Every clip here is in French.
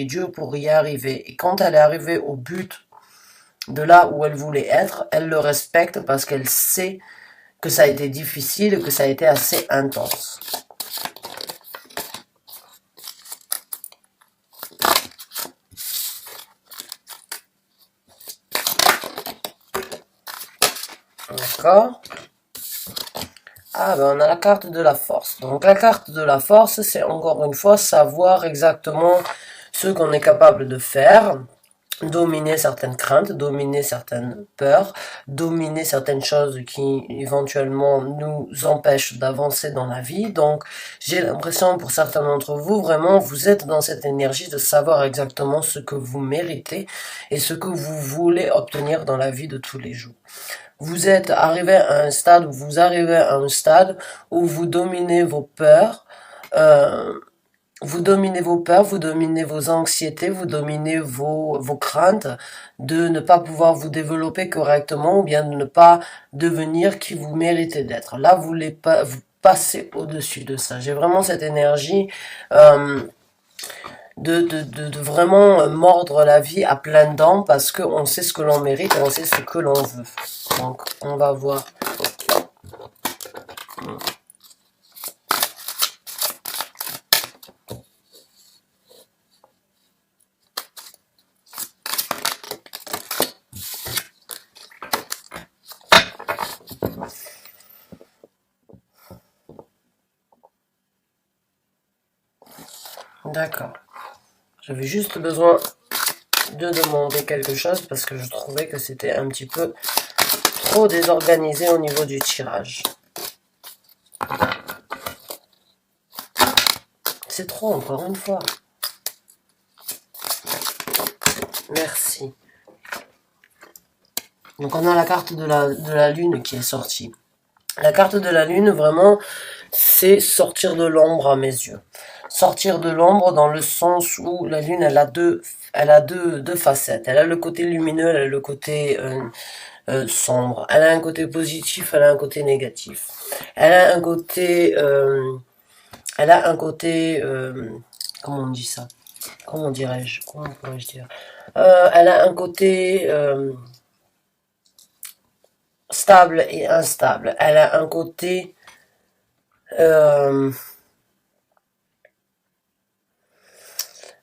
est dure pour y arriver. Et quand elle est arrivée au but de là où elle voulait être, elle le respecte parce qu'elle sait que ça a été difficile et que ça a été assez intense. D'accord. Ah ben on a la carte de la force. Donc la carte de la force, c'est encore une fois savoir exactement ce qu'on est capable de faire, dominer certaines craintes, dominer certaines peurs, dominer certaines choses qui éventuellement nous empêchent d'avancer dans la vie. Donc j'ai l'impression pour certains d'entre vous, vraiment vous êtes dans cette énergie de savoir exactement ce que vous méritez et ce que vous voulez obtenir dans la vie de tous les jours. Vous êtes arrivé à un stade, vous arrivez à un stade où vous dominez vos peurs, euh, vous dominez vos peurs, vous dominez vos anxiétés, vous dominez vos craintes de ne pas pouvoir vous développer correctement ou bien de ne pas devenir qui vous méritez d'être. Là, vous passez au-dessus de ça. J'ai vraiment cette énergie de vraiment mordre la vie à pleines dents parce qu'on sait ce que l'on mérite et on sait ce que l'on veut. Donc, on va voir. D'accord. J'avais juste besoin de demander quelque chose parce que je trouvais que c'était un petit peu trop désorganisé au niveau du tirage. C'est trop, encore une fois. Merci. Donc on a la carte de la lune qui est sortie. La carte de la lune, vraiment, c'est sortir de l'ombre à mes yeux. Sortir de l'ombre dans le sens où la lune, elle a deux facettes. Elle a le côté lumineux, elle a le côté sombre. Elle a un côté positif, elle a un côté négatif. Elle a un côté, comment on dit ça? Comment dirais-je? Comment pourrais-je dire? Elle a un côté stable et instable. Elle a un côté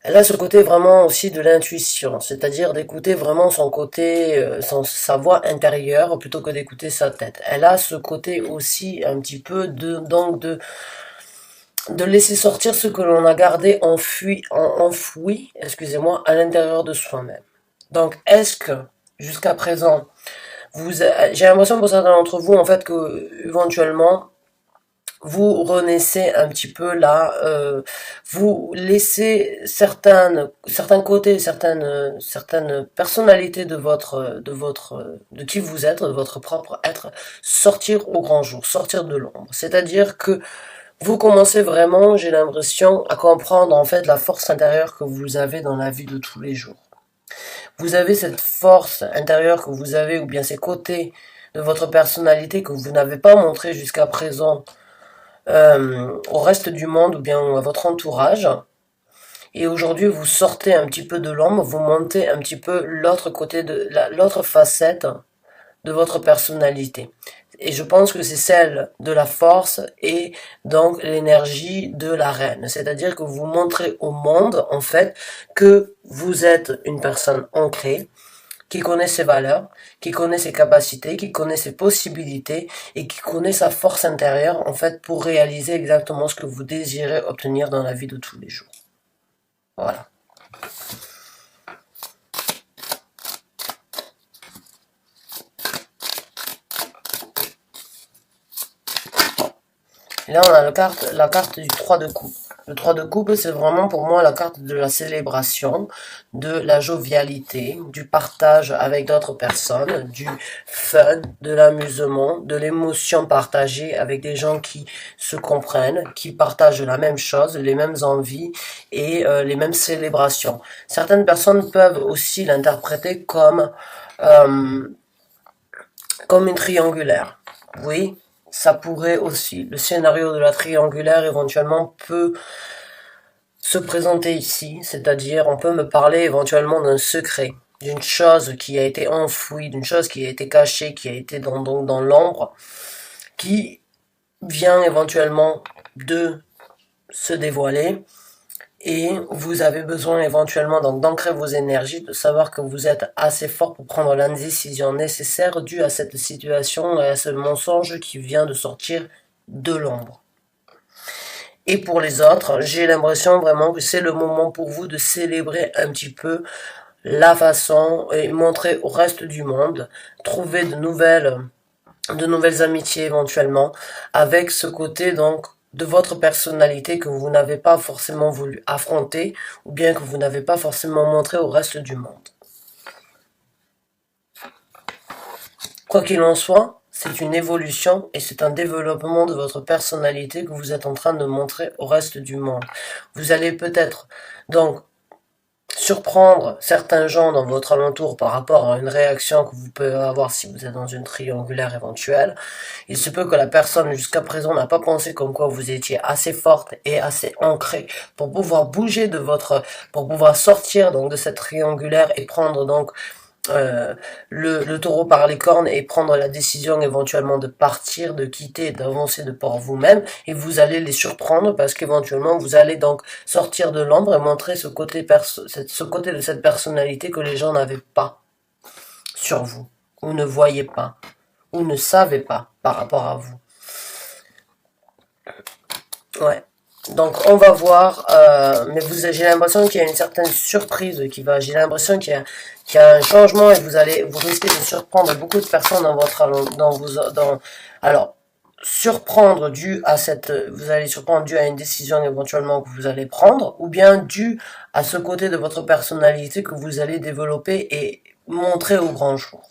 elle a ce côté vraiment aussi de l'intuition, c'est-à-dire d'écouter vraiment son côté, sa voix intérieure plutôt que d'écouter sa tête. Elle a ce côté aussi un petit peu de laisser sortir ce que l'on a gardé enfoui, excusez-moi, à l'intérieur de soi-même. Donc, est-ce que jusqu'à présent, j'ai l'impression pour certains d'entre vous en fait que éventuellement vous renaissez un petit peu là, vous laissez certains côtés, certaines personnalités de qui vous êtes, de votre propre être, sortir au grand jour, sortir de l'ombre. C'est-à-dire que vous commencez vraiment, j'ai l'impression, à comprendre en fait la force intérieure que vous avez dans la vie de tous les jours. Vous avez cette force intérieure que vous avez, ou bien ces côtés de votre personnalité que vous n'avez pas montré jusqu'à présent au reste du monde ou bien à votre entourage. Et aujourd'hui, vous sortez un petit peu de l'ombre, vous montez un petit peu l'autre côté l'autre facette de votre personnalité. Et je pense que c'est celle de la force et donc l'énergie de la reine. C'est-à-dire que vous montrez au monde, en fait, que vous êtes une personne ancrée, qui connaît ses valeurs, qui connaît ses capacités, qui connaît ses possibilités et qui connaît sa force intérieure, en fait, pour réaliser exactement ce que vous désirez obtenir dans la vie de tous les jours. Voilà. Et là, on a la carte du 3 de coupe. Le 3 de coupe, c'est vraiment pour moi la carte de la célébration, de la jovialité, du partage avec d'autres personnes, du fun, de l'amusement, de l'émotion partagée avec des gens qui se comprennent, qui partagent la même chose, les mêmes envies et les mêmes célébrations. Certaines personnes peuvent aussi l'interpréter comme une triangulaire. Oui, ça pourrait aussi. Le scénario de la triangulaire éventuellement peut se présenter ici, c'est-à-dire on peut me parler éventuellement d'un secret, d'une chose qui a été enfouie, d'une chose qui a été cachée, qui a été dans l'ombre, qui vient éventuellement de se dévoiler, et vous avez besoin éventuellement donc d'ancrer vos énergies, de savoir que vous êtes assez fort pour prendre la décision nécessaire due à cette situation et à ce mensonge qui vient de sortir de l'ombre. Et pour les autres, j'ai l'impression vraiment que c'est le moment pour vous de célébrer un petit peu la façon et montrer au reste du monde, trouver de nouvelles amitiés éventuellement, avec ce côté donc de votre personnalité que vous n'avez pas forcément voulu affronter, ou bien que vous n'avez pas forcément montré au reste du monde. Quoi qu'il en soit, c'est une évolution et c'est un développement de votre personnalité que vous êtes en train de montrer au reste du monde. Vous allez peut-être donc surprendre certains gens dans votre alentour par rapport à une réaction que vous pouvez avoir si vous êtes dans une triangulaire éventuelle. Il se peut que la personne jusqu'à présent n'a pas pensé comme quoi vous étiez assez forte et assez ancrée pour pouvoir bouger pour pouvoir sortir donc de cette triangulaire et prendre donc le taureau par les cornes et prendre la décision éventuellement de partir, de quitter, d'avancer de par vous-même, et vous allez les surprendre parce qu'éventuellement vous allez donc sortir de l'ombre et montrer ce côté de cette personnalité que les gens n'avaient pas sur vous, ou ne voyaient pas, ou ne savaient pas par rapport à vous. Ouais. Donc on va voir, mais j'ai l'impression qu'il y a une certaine surprise j'ai l'impression qu'il y a un changement et vous risquez de surprendre beaucoup de personnes alors, vous allez surprendre dû à une décision éventuellement que vous allez prendre, ou bien dû à ce côté de votre personnalité que vous allez développer et montrer au grand jour.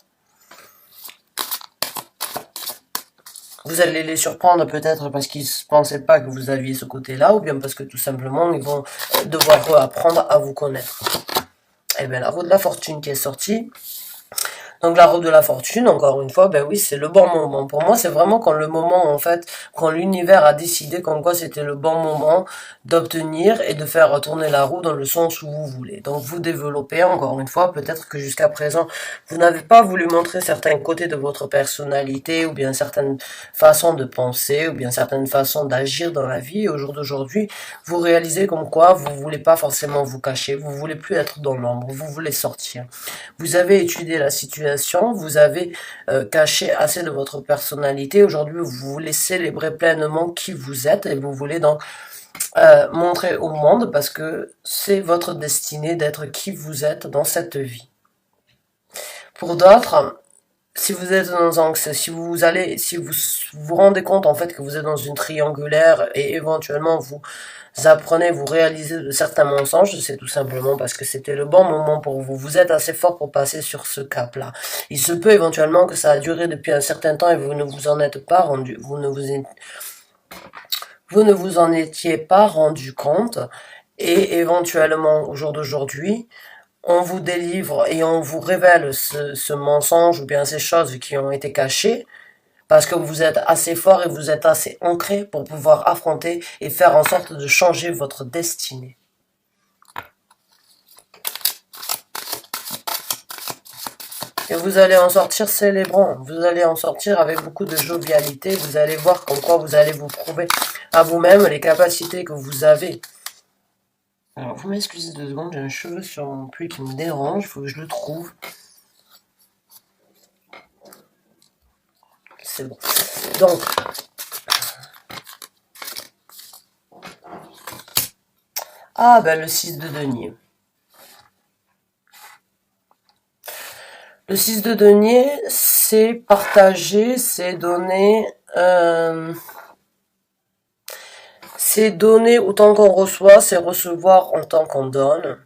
Vous allez les surprendre peut-être parce qu'ils ne pensaient pas que vous aviez ce côté-là, ou bien parce que tout simplement, ils vont devoir apprendre à vous connaître. Et bien, la roue de la fortune qui est sortie. Donc la roue de la fortune, encore une fois, ben oui, c'est le bon moment. Pour moi, c'est vraiment quand l'univers a décidé comme quoi c'était le bon moment d'obtenir et de faire retourner la roue dans le sens où vous voulez. Donc vous développez, encore une fois, peut-être que jusqu'à présent, vous n'avez pas voulu montrer certains côtés de votre personnalité, ou bien certaines façons de penser, ou bien certaines façons d'agir dans la vie. Et au jour d'aujourd'hui, vous réalisez comme quoi vous voulez pas forcément vous cacher, vous voulez plus être dans l'ombre, vous voulez sortir. Vous avez étudié la situation, vous avez caché assez de votre personnalité. Aujourd'hui, vous voulez célébrer pleinement qui vous êtes et vous voulez donc montrer au monde parce que c'est votre destinée d'être qui vous êtes dans cette vie. Pour d'autres, si vous êtes si vous vous rendez compte en fait que vous êtes dans une triangulaire et éventuellement vous apprenez, vous réalisez de certains mensonges, c'est tout simplement parce que c'était le bon moment pour vous. Vous êtes assez fort pour passer sur ce cap-là. Il se peut éventuellement que ça a duré depuis un certain temps et vous ne vous en êtes pas rendu, vous ne vous en étiez pas rendu compte et éventuellement au jour d'aujourd'hui, on vous délivre et on vous révèle ce mensonge ou bien ces choses qui ont été cachées parce que vous êtes assez fort et vous êtes assez ancré pour pouvoir affronter et faire en sorte de changer votre destinée. Et vous allez en sortir célébrant, vous allez en sortir avec beaucoup de jovialité, vous allez voir comme quoi vous allez vous prouver à vous-même les capacités que vous avez. Alors, vous m'excusez 2 secondes, j'ai un cheveu sur mon puits qui me dérange, il faut que je le trouve. C'est bon. Donc, le 6 de denier. Le 6 de denier, c'est partager, c'est donner autant qu'on reçoit, c'est recevoir autant qu'on donne.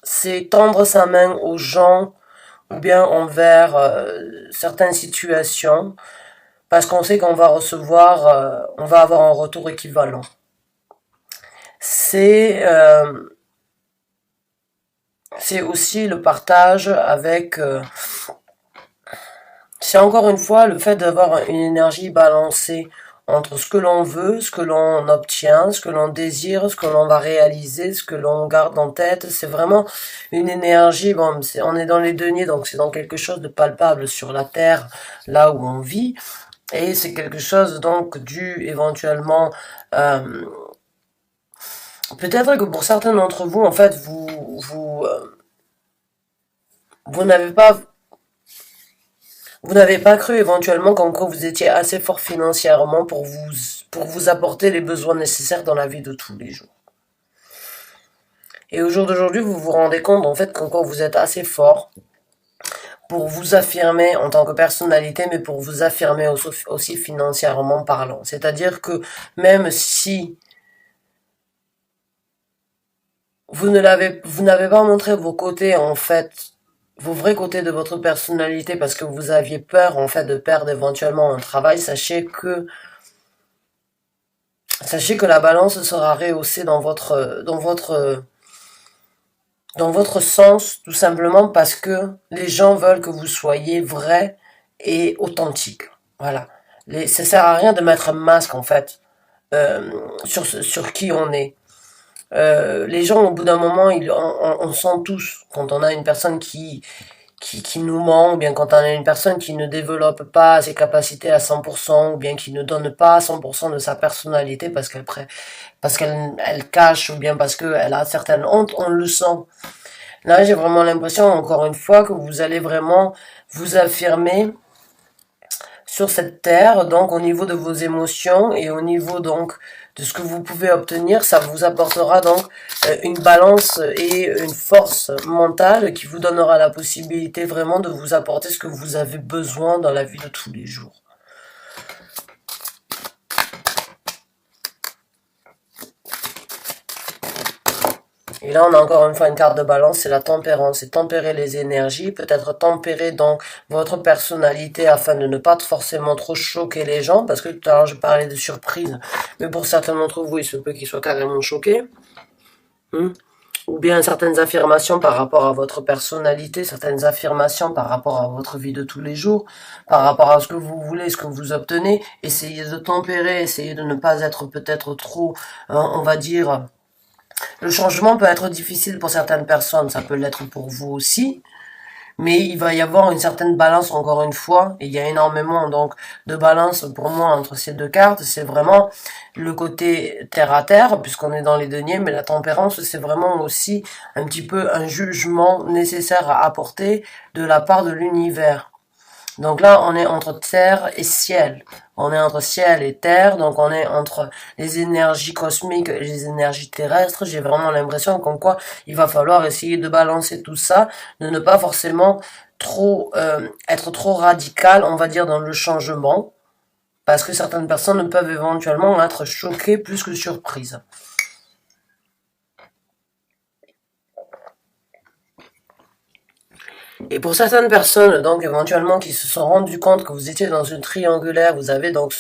C'est tendre sa main aux gens ou bien envers certaines situations parce qu'on sait qu'on va recevoir, on va avoir un retour équivalent. C'est aussi le partage avec... c'est encore une fois le fait d'avoir une énergie balancée entre ce que l'on veut, ce que l'on obtient, ce que l'on désire, ce que l'on va réaliser, ce que l'on garde en tête. C'est vraiment une énergie, bon, on est dans les deniers, donc c'est dans quelque chose de palpable sur la terre, là où on vit, et c'est quelque chose donc dû éventuellement, peut-être que pour certains d'entre vous, en fait, vous n'avez pas vous n'avez pas cru éventuellement comme quoi vous étiez assez fort financièrement pour vous apporter les besoins nécessaires dans la vie de tous les jours. Et au jour d'aujourd'hui, vous vous rendez compte en fait comme quoi vous êtes assez fort pour vous affirmer en tant que personnalité, mais pour vous affirmer aussi financièrement parlant. C'est-à-dire que même si vous n'avez pas montré vos côtés en fait, vos vrais côtés de votre personnalité parce que vous aviez peur en fait de perdre éventuellement un travail, sachez que la balance sera rehaussée dans votre sens, tout simplement parce que les gens veulent que vous soyez vrai et authentique. Voilà. Ça sert à rien de mettre un masque en fait sur qui on est. Les gens au bout d'un moment, on sent tous quand on a une personne qui nous ment, ou bien quand on a une personne qui ne développe pas ses capacités à 100%, ou bien qui ne donne pas 100% de sa personnalité parce qu'elle elle cache, ou bien parce qu'elle a certaines hontes, on le sent. Là, j'ai vraiment l'impression, encore une fois, que vous allez vraiment vous affirmer sur cette terre, donc au niveau de vos émotions et au niveau donc de ce que vous pouvez obtenir, ça vous apportera donc une balance et une force mentale qui vous donnera la possibilité vraiment de vous apporter ce que vous avez besoin dans la vie de tous les jours. Et là, on a encore une fois une carte de balance, c'est la tempérance, c'est tempérer les énergies, peut-être tempérer donc votre personnalité afin de ne pas forcément trop choquer les gens, parce que tout à l'heure je parlais de surprise, mais pour certains d'entre vous, il se peut qu'ils soient carrément choqués. Ou bien certaines affirmations par rapport à votre personnalité, certaines affirmations par rapport à votre vie de tous les jours, par rapport à ce que vous voulez, ce que vous obtenez. Essayez de tempérer, essayez de ne pas être peut-être trop, on va dire, le changement peut être difficile pour certaines personnes, ça peut l'être pour vous aussi, mais il va y avoir une certaine balance encore une fois, et il y a énormément donc de balance pour moi entre ces deux cartes, c'est vraiment le côté terre à terre, puisqu'on est dans les deniers, mais la tempérance c'est vraiment aussi un petit peu un jugement nécessaire à apporter de la part de l'univers. Donc là, on est entre terre et ciel. On est entre ciel et terre, donc on est entre les énergies cosmiques et les énergies terrestres. J'ai vraiment l'impression comme quoi il va falloir essayer de balancer tout ça, de ne pas forcément trop être trop radical, on va dire, dans le changement, parce que certaines personnes peuvent éventuellement être choquées plus que surprises. Et pour certaines personnes, donc éventuellement, qui se sont rendues compte que vous étiez dans une triangulaire, vous avez donc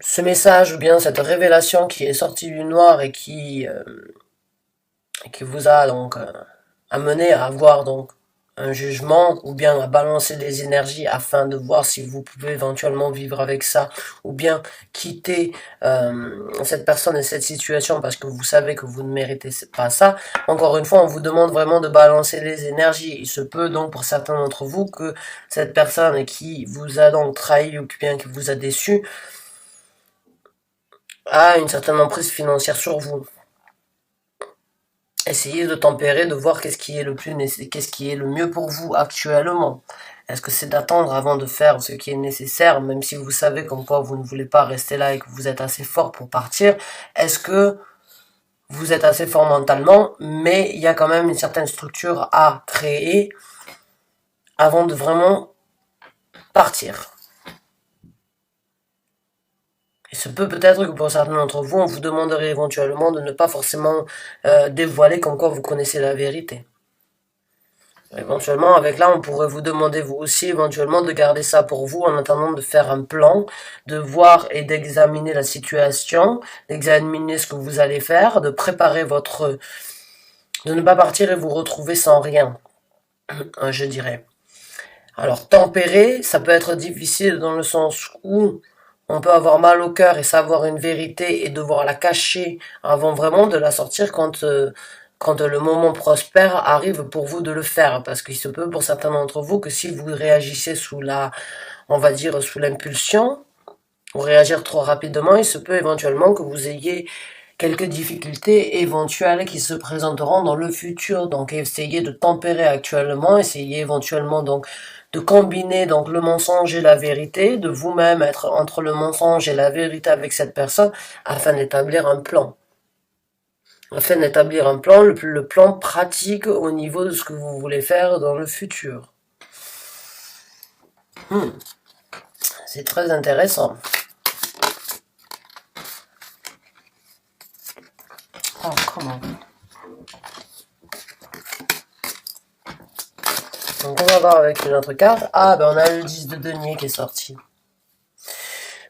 ce message ou bien cette révélation qui est sortie du noir et qui vous a donc amené à avoir donc un jugement ou bien à balancer des énergies afin de voir si vous pouvez éventuellement vivre avec ça ou bien quitter cette personne et cette situation parce que vous savez que vous ne méritez pas ça. Encore une fois, on vous demande vraiment de balancer les énergies. Il se peut donc pour certains d'entre vous que cette personne qui vous a donc trahi ou bien qui vous a déçu a une certaine emprise financière sur vous. Essayez de tempérer, de voir qu'est-ce qui est qu'est-ce qui est le mieux pour vous actuellement. Est-ce que c'est d'attendre avant de faire ce qui est nécessaire, même si vous savez comme quoi vous ne voulez pas rester là et que vous êtes assez fort pour partir? Est-ce que vous êtes assez fort mentalement, mais il y a quand même une certaine structure à créer avant de vraiment partir? Il se peut peut-être que pour certains d'entre vous, on vous demanderait éventuellement de ne pas forcément dévoiler comme quoi vous connaissez la vérité. Éventuellement, avec là, on pourrait vous demander vous aussi éventuellement de garder ça pour vous en attendant de faire un plan, de voir et d'examiner la situation, d'examiner ce que vous allez faire, de préparer de ne pas partir et vous retrouver sans rien, je dirais. Alors, tempérer, ça peut être difficile dans le sens où On peut avoir mal au cœur et savoir une vérité et devoir la cacher avant vraiment de la sortir quand le moment prospère arrive pour vous de le faire. Parce qu'il se peut pour certains d'entre vous que si vous réagissez sous on va dire, sous l'impulsion, ou réagir trop rapidement, il se peut éventuellement que vous ayez quelques difficultés éventuelles qui se présenteront dans le futur. Donc essayez de tempérer actuellement, essayez éventuellement donc de combiner donc le mensonge et la vérité, de vous-même être entre le mensonge et la vérité avec cette personne afin d'établir un plan. Afin d'établir un plan, le plan pratique au niveau de ce que vous voulez faire dans le futur. C'est très intéressant. Oh, comment? Donc on va voir avec une autre carte. Ah, ben on a le 10 de denier qui est sorti.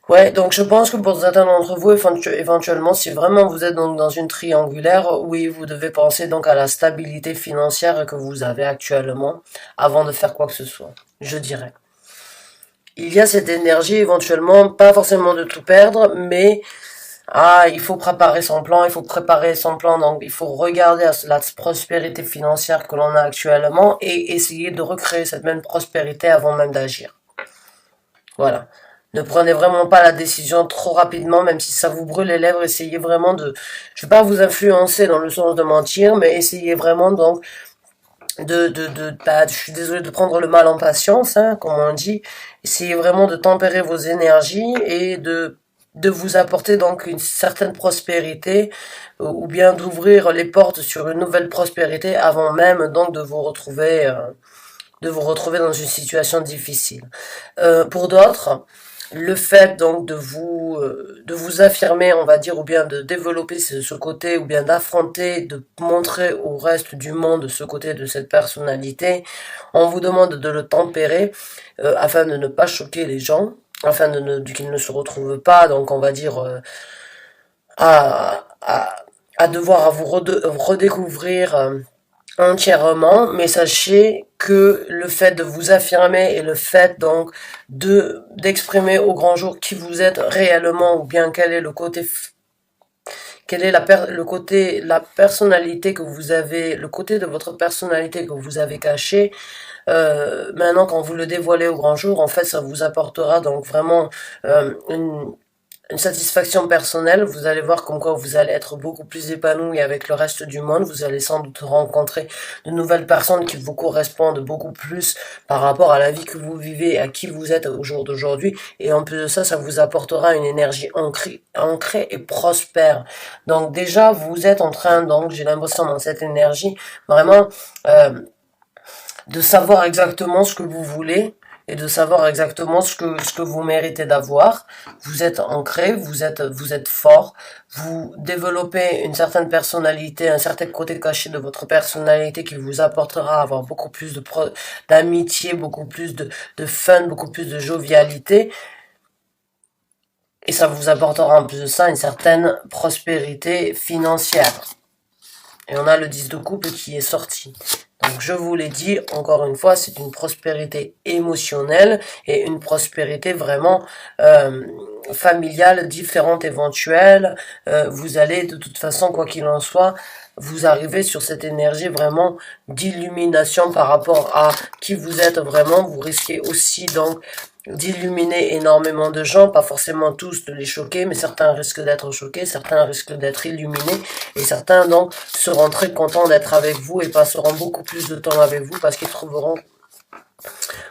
Ouais, donc je pense que pour certains d'entre vous, éventuellement, si vraiment vous êtes donc dans une triangulaire, oui, vous devez penser donc à la stabilité financière que vous avez actuellement avant de faire quoi que ce soit, je dirais. Il y a cette énergie éventuellement, pas forcément de tout perdre, mais il faut préparer son plan, donc il faut regarder à la prospérité financière que l'on a actuellement et essayer de recréer cette même prospérité avant même d'agir. Voilà. Ne prenez vraiment pas la décision trop rapidement, même si ça vous brûle les lèvres, essayez vraiment je vais pas vous influencer dans le sens de mentir, mais essayez vraiment donc je suis désolée de prendre le mal en patience, hein, comme on dit. Essayez vraiment de tempérer vos énergies et de vous apporter donc une certaine prospérité ou bien d'ouvrir les portes sur une nouvelle prospérité avant même donc de vous retrouver dans une situation difficile. Pour d'autres, le fait donc de vous affirmer, on va dire, ou bien de développer ce côté, ou bien d'affronter, de montrer au reste du monde ce côté de cette personnalité, on vous demande de le tempérer afin de ne pas choquer les gens, afin qu'ils ne se retrouvent pas, donc on va dire, à, à, à devoir à vous redécouvrir entièrement, mais sachez que le fait de vous affirmer et le fait donc d'exprimer au grand jour qui vous êtes réellement ou bien quel est le côté la personnalité que vous avez, le côté de votre personnalité que vous avez caché, maintenant quand vous le dévoilez au grand jour, en fait ça vous apportera donc vraiment une satisfaction personnelle, vous allez voir comme quoi vous allez être beaucoup plus épanoui avec le reste du monde, vous allez sans doute rencontrer de nouvelles personnes qui vous correspondent beaucoup plus par rapport à la vie que vous vivez et à qui vous êtes au jour d'aujourd'hui, et en plus de ça, ça vous apportera une énergie ancrée et prospère. Donc déjà, vous êtes en train, donc j'ai l'impression dans cette énergie, vraiment de savoir exactement ce que vous voulez, et de savoir exactement ce que vous méritez d'avoir. Vous êtes ancré, vous êtes fort, vous développez une certaine personnalité, un certain côté caché de votre personnalité qui vous apportera à avoir beaucoup plus d'amitié, beaucoup plus de fun, beaucoup plus de jovialité. Et ça vous apportera en plus de ça une certaine prospérité financière. Et on a le 10 de coupe qui est sorti. Donc je vous l'ai dit, encore une fois, c'est une prospérité émotionnelle et une prospérité vraiment familiale, différente, éventuelle. Vous allez de toute façon, quoi qu'il en soit, vous arrivez sur cette énergie vraiment d'illumination par rapport à qui vous êtes vraiment. Vous risquez aussi donc d'illuminer énormément de gens, pas forcément tous de les choquer, mais certains risquent d'être choqués, certains risquent d'être illuminés, et certains donc seront très contents d'être avec vous et passeront beaucoup plus de temps avec vous parce qu'ils trouveront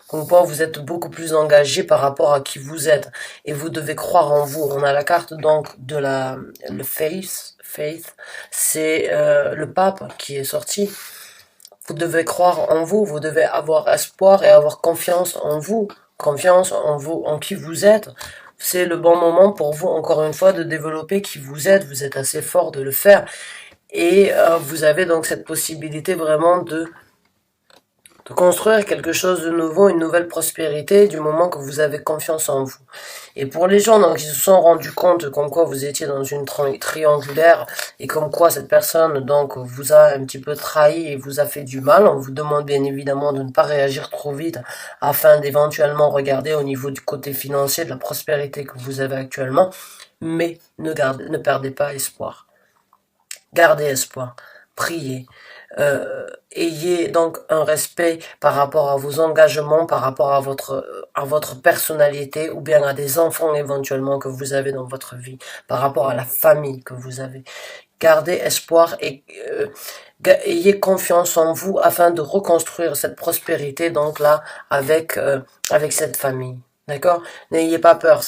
comme quoi vous êtes beaucoup plus engagé par rapport à qui vous êtes, et vous devez croire en vous. On a la carte donc de le faith, c'est le pape qui est sorti. Vous devez croire en vous, vous devez avoir espoir et avoir confiance en vous, en qui vous êtes. C'est le bon moment pour vous, encore une fois, de développer qui vous êtes assez fort de le faire. Et vous avez donc cette possibilité vraiment de construire quelque chose de nouveau, une nouvelle prospérité du moment que vous avez confiance en vous. Et pour les gens donc, qui se sont rendus compte comme quoi vous étiez dans une triangulaire et comme quoi cette personne donc vous a un petit peu trahi et vous a fait du mal, on vous demande bien évidemment de ne pas réagir trop vite afin d'éventuellement regarder au niveau du côté financier de la prospérité que vous avez actuellement, mais ne perdez pas espoir. Gardez espoir, priez, ayez donc un respect par rapport à vos engagements, par rapport à votre personnalité ou bien à des enfants éventuellement que vous avez dans votre vie, par rapport à la famille que vous avez. Gardez espoir et ayez confiance en vous afin de reconstruire cette prospérité donc là avec cette famille. D'accord? N'ayez pas peur,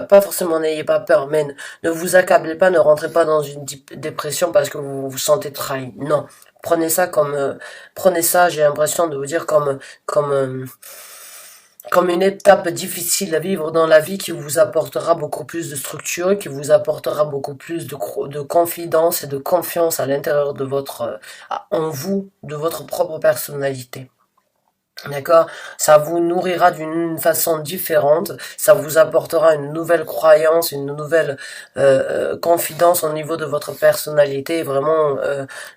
pas forcément n'ayez pas peur, mais ne vous accablez pas, ne rentrez pas dans une dépression parce que vous vous sentez trahi. Non, prenez ça prenez ça, j'ai l'impression de vous dire comme une étape difficile à vivre dans la vie qui vous apportera beaucoup plus de structure, qui vous apportera beaucoup plus de confidence et de confiance à l'intérieur de en vous, de votre propre personnalité. D'accord? Ça vous nourrira d'une façon différente, ça vous apportera une nouvelle croyance, une nouvelle confidence au niveau de votre personnalité, et vraiment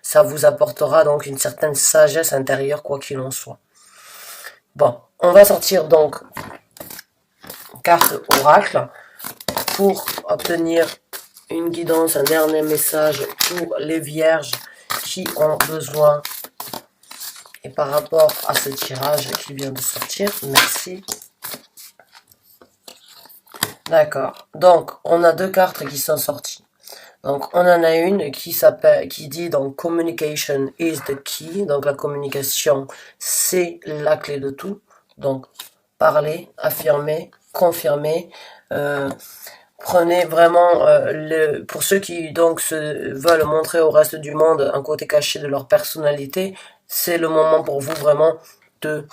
ça vous apportera donc une certaine sagesse intérieure quoi qu'il en soit. Bon, on va sortir donc carte oracle pour obtenir une guidance, un dernier message pour les vierges qui ont besoin. Et par rapport à ce tirage qui vient de sortir, merci. D'accord. Donc, on a deux cartes qui sont sorties. Donc, on en a une qui dit donc communication is the key. Donc, la communication, c'est la clé de tout. Donc, parler, affirmer, confirmer. Prenez vraiment pour ceux qui donc veulent montrer au reste du monde un côté caché de leur personnalité, c'est le moment pour vous vraiment de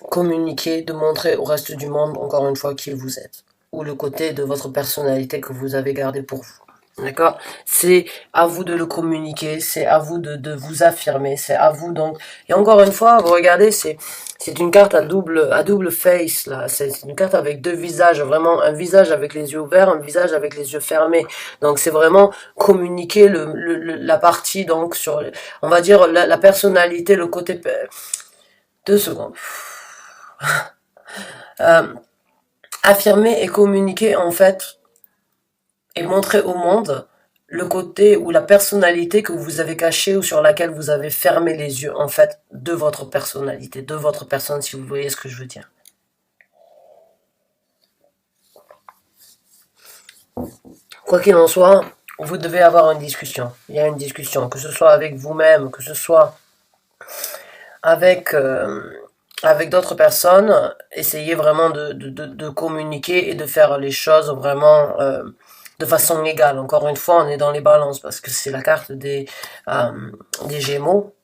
communiquer, de montrer au reste du monde encore une fois qui vous êtes ou le côté de votre personnalité que vous avez gardé pour vous. D'accord? C'est à vous de le communiquer, c'est à vous de vous affirmer, c'est à vous donc. Et encore une fois, vous regardez, c'est une carte à double face là. C'est une carte avec deux visages, vraiment un visage avec les yeux ouverts, un visage avec les yeux fermés. Donc c'est vraiment communiquer la partie donc sur, on va dire la personnalité, le côté. 2 secondes. Affirmer et communiquer en fait et montrer au monde le côté ou la personnalité que vous avez cachée ou sur laquelle vous avez fermé les yeux en fait de votre personnalité, de votre personne, si vous voyez ce que je veux dire. Quoi qu'il en soit, vous devez avoir une discussion. Il y a une discussion, que ce soit avec vous-même, que ce soit avec d'autres personnes. Essayez vraiment de communiquer et de faire les choses vraiment de façon égale. Encore une fois, on est dans les balances parce que c'est la carte des Gémeaux.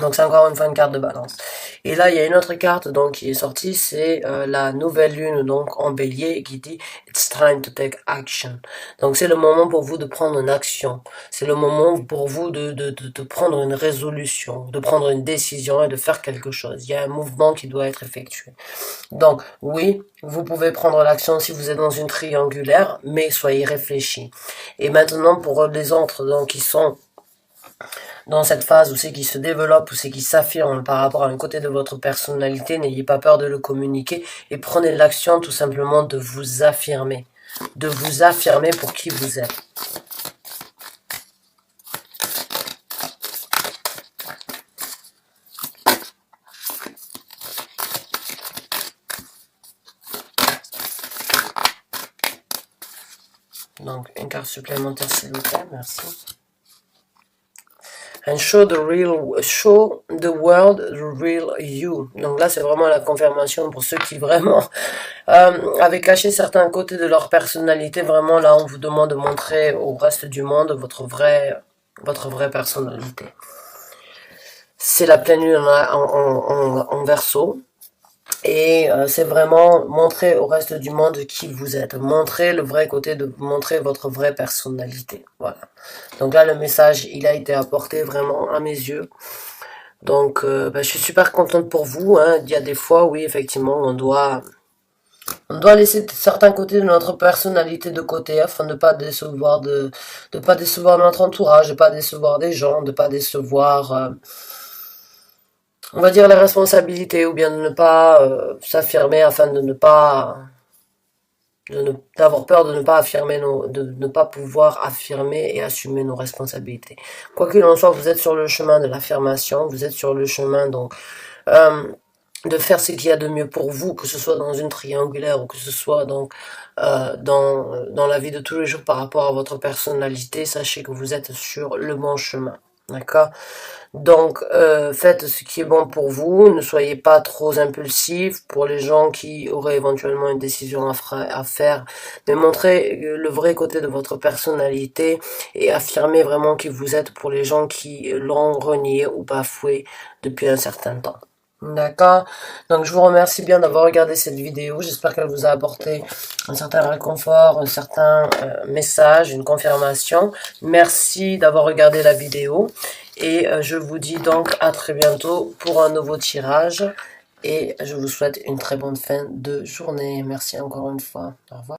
Donc c'est encore une fois une carte de balance. Et là il y a une autre carte donc qui est sortie, c'est la nouvelle lune donc en bélier qui dit it's time to take action. Donc c'est le moment pour vous de prendre une action. C'est le moment pour vous de prendre une résolution, de prendre une décision et de faire quelque chose. Il y a un mouvement qui doit être effectué. Donc oui, vous pouvez prendre l'action si vous êtes dans une triangulaire, mais soyez réfléchis. Et maintenant pour les autres donc qui sont dans cette phase où c'est qui se développe, où c'est qui s'affirme par rapport à un côté de votre personnalité, n'ayez pas peur de le communiquer et prenez l'action tout simplement de vous affirmer pour qui vous êtes. Donc une carte supplémentaire s'il vous plaît, merci. And show the world the real you. Donc là, c'est vraiment la confirmation pour ceux qui vraiment avaient caché certains côtés de leur personnalité. Vraiment, là, on vous demande de montrer au reste du monde votre vraie personnalité. C'est la pleine lune en Verseau. Et c'est vraiment montrer au reste du monde qui vous êtes, montrer le vrai côté, montrer votre vraie personnalité. Voilà. Donc là, le message, il a été apporté vraiment à mes yeux. Donc, je suis super contente pour vous, hein. Il y a des fois, oui, effectivement, on doit laisser certains côtés de notre personnalité de côté afin de pas décevoir de pas décevoir notre entourage, de pas décevoir des gens, de pas décevoir, on va dire les responsabilités ou bien de ne pas s'affirmer afin de ne pas d'avoir peur de ne pas affirmer de ne pas pouvoir affirmer et assumer nos responsabilités. Quoi qu'il en soit, vous êtes sur le chemin de l'affirmation, vous êtes sur le chemin donc euh, de faire ce qu'il y a de mieux pour vous, que ce soit dans une triangulaire ou que ce soit donc dans la vie de tous les jours par rapport à votre personnalité. Sachez que vous êtes sur le bon chemin. D'accord? Donc, faites ce qui est bon pour vous. Ne soyez pas trop impulsif pour les gens qui auraient éventuellement une décision à faire. Mais montrez le vrai côté de votre personnalité et affirmez vraiment qui vous êtes pour les gens qui l'ont renié ou bafoué depuis un certain temps. D'accord. Donc je vous remercie bien d'avoir regardé cette vidéo. J'espère qu'elle vous a apporté un certain réconfort, un certain message, une confirmation. Merci d'avoir regardé la vidéo. Et je vous dis donc à très bientôt pour un nouveau tirage. Et je vous souhaite une très bonne fin de journée. Merci encore une fois. Au revoir.